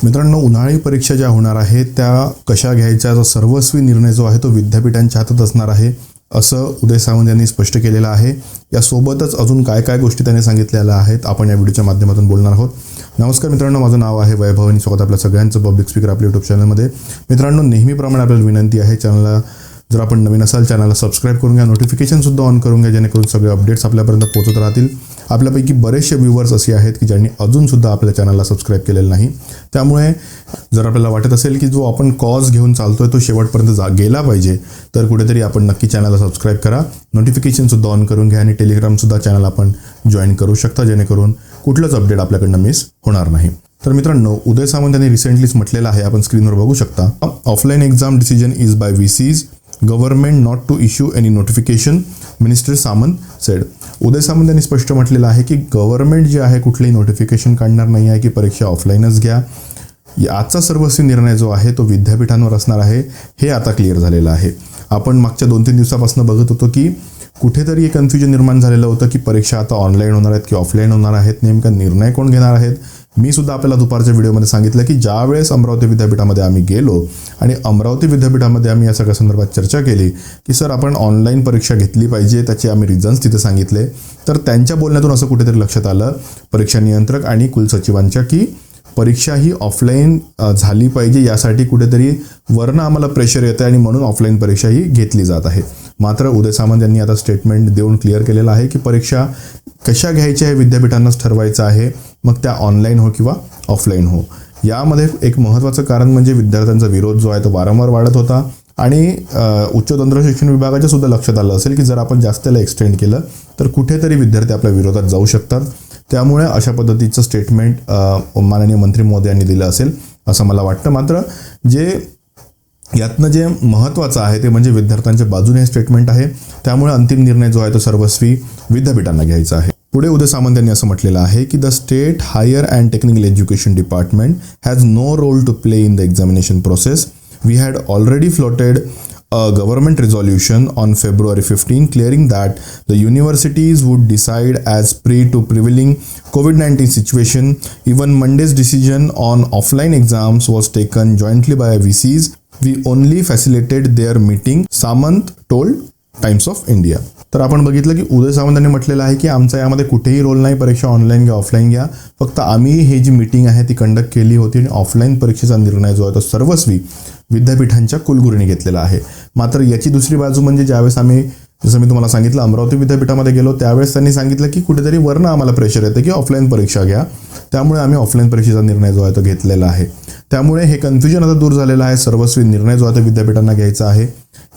मित्रांनो, उन्हाळी परीक्षा ज्या होणार आहेत त्या कशा घ्यायच्या सर्वस्वी निर्णय जो आहे तो विद्यापीठांच्या हातात असणार आहे असं उदय सामंत यांनी स्पष्ट केलेलं आहे। यासोबतच अजून काय काय गोष्टी त्यांनी सांगितलेल्या आहेत आपण या व्हिडिओच्या माध्यमातून बोलणार आहोत। नमस्कार मित्रांनो, माझं नाव आहे वैभव आणि स्वागत आपल्या सगळ्यांचं पब्लिक स्पीकर आपल्या यूट्यूब चॅनलमध्ये। मित्रांनो, नेहमीप्रमाणे आपल्याला विनंती आहे, चॅनलला जर आपण नवीन असाल चॅनलला सबस्क्राईब करून घ्या, नोटिफिकेशनसुद्धा ऑन करून घ्या, जेणेकरून सगळे अपडेट्स आपल्यापर्यंत पोहोचत राहतील। आपल्यापैकी बरेचसे व्ह्यूवर्स असे आहेत की ज्यांनी अजूनसुद्धा आपल्या चॅनलला सबस्क्राईब केलेलं नाही। त्यामुळे जर आपल्याला वाटत असेल की जो आपण कॉज घेऊन चालतोय तो शेवटपर्यंत गेला पाहिजे, तर कुठेतरी आपण नक्की चॅनलला सबस्क्राईब करा, नोटिफिकेशनसुद्धा ऑन करून घ्या आणि टेलिग्रामसुद्धा चॅनल आपण जॉईन करू शकता, जेणेकरून कुठलंच अपडेट आपल्याकडनं मिस होणार नाही। तर मित्रांनो, उदय सामंत यांनी रिसेंटलीच म्हटलेलं आहे, आपण स्क्रीनवर बघू शकता, offline exam decision is by VCs, government not to issue any notification, minister Samant said. Uday Samant यांनी स्पष्ट म्हटलेलं आहे की गव्हर्नमेंट जे आहे कुठलेही नोटिफिकेशन काढणार नाही आहे की परीक्षा ऑफलाईनच घ्या। आजचा सर्वस्वी निर्णय जो आहे तो विद्यापीठांवर असणार आहे, हे आता क्लिअर झालेलं आहे। आपण मागच्या 2-3 दिवसापासून बघत होतो की कुठेतरी एक कन्फ्युजन निर्माण झालेलं होतं की परीक्षा आता ऑनलाईन होणार आहेत की ऑफलाईन होणार आहेत, नेमका निर्णय कोण घेणार आहेत। मी सुद्धा आपल्याला दुपारच्या व्हिडिओमध्ये सांगितलं की ज्यावेळेस अमरावती विद्यापीठामध्ये आम्ही गेलो आणि अमरावती विद्यापीठामध्ये आम्ही या सगळ्या संदर्भात चर्चा केली की सर आपण ऑनलाईन परीक्षा घेतली पाहिजे, त्याचे आम्ही रिझन्स तिथे सांगितले, तर त्यांच्या बोलण्यातून असं कुठेतरी लक्षात आलं परीक्षा नियंत्रक आणि कुलसचिवांच्या की परीक्षा ही ऑफलाईन झाली पाहिजे, यासाठी कुठेतरी वरनं आम्हाला प्रेशर येतं आणि म्हणून ऑफलाईन परीक्षा ही घेतली जात आहे। मात्र उदय सामंत यांनी आता स्टेटमेंट देऊन क्लिअर केलेलं आहे की परीक्षा कशा घ्यायच्या हे विद्यापीठांनाच ठरवायचं आहे, मग त्या ऑनलाईन हो किंवा ऑफलाईन हो। यामध्ये एक महत्त्वाचं कारण म्हणजे विद्यार्थ्यांचा विरोध जो आहे तो वारंवार वाढत होता आणि उच्च तंत्र शिक्षण विभागाच्या सुद्धा लक्षात आलं असेल की जर आपण जास्तला एक्सटेंड केलं तर कुठेतरी विद्यार्थी आपल्या विरोधात जाऊ शकतात। त्यामुळे अशा पद्धतीचं स्टेटमेंट माननीय मंत्री महोदय यांनी दिलं असेल असं मला वाटतं। मात्र यातनं जे महत्त्वाचं आहे ते म्हणजे विद्यार्थ्यांच्या बाजूने हे स्टेटमेंट आहे, त्यामुळे अंतिम निर्णय जो आहे तो सर्वस्वी विद्यापीठांना घ्यायचा आहे। पुढे उदय सामंत यांनी असं म्हटलेलं आहे की the state higher and technical education department has no role to play in the examination process. We had already floated a government resolution on February 15 clearing that the universities would decide as to prevailing COVID-19 situation. Even Monday's decision on offline exams was taken jointly by VCs. We only facilitated their meeting, Samant told times of India. तर आपण बघितलं की उदय सामंत यांनी म्हटलेलं आहे की आमचा यामध्ये कुठेही रोल नाही, परीक्षा ऑनलाईन घ्या ऑफलाईन घ्या, फक्त आम्ही हे जी मीटिंग आहे ती कंडक्ट केली होती आणि ऑफलाईन परीक्षेचा निर्णय जो आहे तो सर्वस्वी विद्यापीठांच्या कुलगुरूंनी घेतलेला आहे। मात्र याची दुसरी बाजू म्हणजे ज्यावेळेस आम्ही, जसं मी तुम्हाला सांगितलं, अमरावती विद्यापीठामध्ये गेलो त्यावेळेस त्यांनी सांगितलं की कुठेतरी वरनं आम्हाला प्रेशर येतं की ऑफलाईन परीक्षा घ्या, त्यामुळे आम्ही ऑफलाईन परीक्षेचा निर्णय जो आहे तो घेतलेला आहे। त्यामुळे हे कन्फ्युजन आता दूर झालेलं आहे, सर्वस्वी निर्णय जो आहे तो विद्यापीठांना घ्यायचा आहे।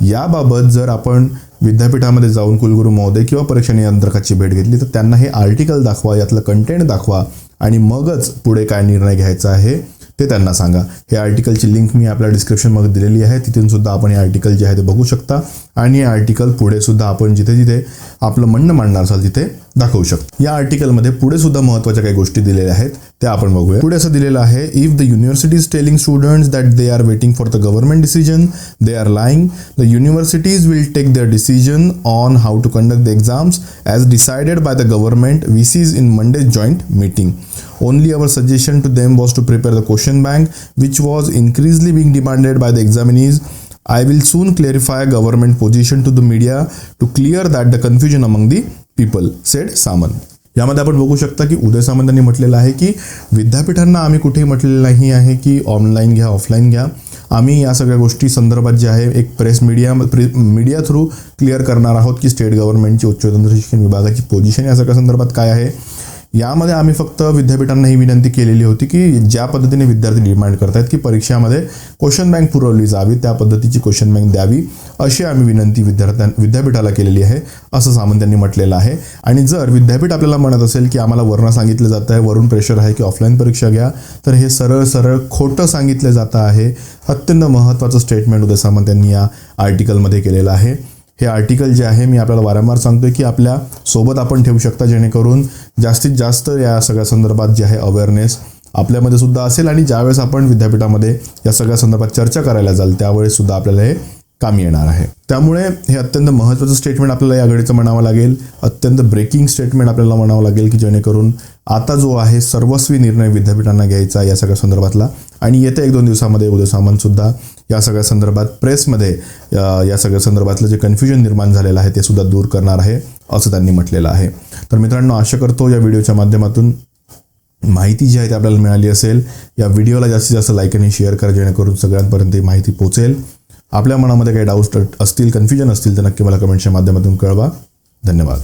याबाबत जर आपण विद्यापीठामध्ये जाऊन कुलगुरू महोदय किंवा परीक्षा नियंत्रकाची भेट घेतली तर त्यांना हे आर्टिकल दाखवा, यातलं कंटेंट दाखवा आणि मगच पुढे काय निर्णय घ्यायचा आहे ते त्यांना सांगा। हे आर्टिकलची लिंक मी आपल्या डिस्क्रिप्शनमध्ये दिलेली आहे, तिथून सुद्धा आपण हे आर्टिकल जे आहे ते बघू शकता आणि हे आर्टिकल पुढे सुद्धा आपण जिथे जिथे आपलं म्हणणं मांडणार असाल तिथे दाखवू शकतो। या आर्टिकलमध्ये पुढे सुद्धा महत्त्वाच्या काही गोष्टी दिलेल्या आहेत त्या आपण बघूया। पुढे असं दिलेलं आहे, if the university is telling students that they are waiting for the government decision, they are lying. The universities will take their decision on how to conduct the exams as decided by the government VCs in Monday's joint meeting. Only our suggestion to them was to prepare the question bank, which was increasingly being demanded by the examinees. I will soon clarify government position to the media to clear that the confusion among the people, said Samant. यामध्ये आपण बघू शकता की उदय सामंत यांनी म्हटलेलं आहे की विद्यापीठांना आम्ही कुठेही म्हटलेलं नाही आहे की ऑनलाईन घ्या ऑफलाईन घ्या, आम्ही या सगळ्या गोष्टी संदर्भात जे आहे एक मीडिया थ्रू क्लिअर करणार आहोत की स्टेट गव्हर्नमेंटची उच्च तंत्र शिक्षण विभागाची पोझिशन या सगळ्या संदर्भात काय आहे। यामध्ये आम्ही फक्त विद्यापीठांना ही विनंती केलेली होती की ज्या पद्धतीने विद्यार्थी डिमांड करतात की परीक्षामध्ये क्वेश्चन बँक पुरवली जावी, त्या पद्धतीची क्वेश्चन बँक द्यावी, अशी आम्ही विनंती विद्यापीठाला केलेली आहे असं सामंत यांनी म्हटलेलं आहे। आणि जर विद्यापीठ आपल्याला म्हणत असेल की आम्हाला वरून सांगितलं जातं आहे, वरून प्रेशर आहे की ऑफलाईन परीक्षा घ्या, तर हे सरळ खोटं सांगितलं जातं आहे। अत्यंत महत्त्वाचं स्टेटमेंट उदय सामंत यांनी या आर्टिकलमध्ये केलेलं आहे। हे आर्टिकल जे आहे मी आपल्याला वारंवार सांगतोय की आपल्या सोबत आपण ठेवू शकता, जेणेकरून जास्तीत जास्त या सगळ्या संदर्भात जे आहे अवेअरनेस आपल्यामध्ये सुद्धा असेल आणि ज्यावेळेस आपण विद्यापीठामध्ये या सगळ्या संदर्भात चर्चा करायला जाल त्यावेळेस सुद्धा आपल्याला हे कामी येणार आहे। त्यामुळे हे अत्यंत महत्त्वाचं स्टेटमेंट आपल्याला या घडीचं म्हणावं लागेल, अत्यंत ब्रेकिंग स्टेटमेंट आपल्याला म्हणावं लागेल की जेणेकरून आता जो आहे सर्वस्वी निर्णय विद्यापीठांना घ्यायचा या सगळ्या संदर्भातला आणि येत्या 1-2 दिवसामध्ये उदय सामंतसुद्धा या सगळ्या संदर्भात प्रेसमध्ये या सगळ्या संदर्भातलं जे कन्फ्युजन निर्माण झालेलं आहे ते सुद्धा दूर करणार आहे असं त्यांनी म्हटलेलं आहे. तर मित्रांनो, आशा करतो या व्हिडिओच्या माध्यमातून माहिती जी आहे ती आपल्याला मिळाली असेल. या व्हिडिओला जास्तीत जास्त लाईक आणि शेअर करा, जेणेकरून सगळ्यांपर्यंत ही माहिती पोहोचेल. आपल्या मनामध्ये काही डाऊट्स असतील, कन्फ्युजन असतील तर नक्की मला कमेंटच्या माध्यमातून कळवा. धन्यवाद.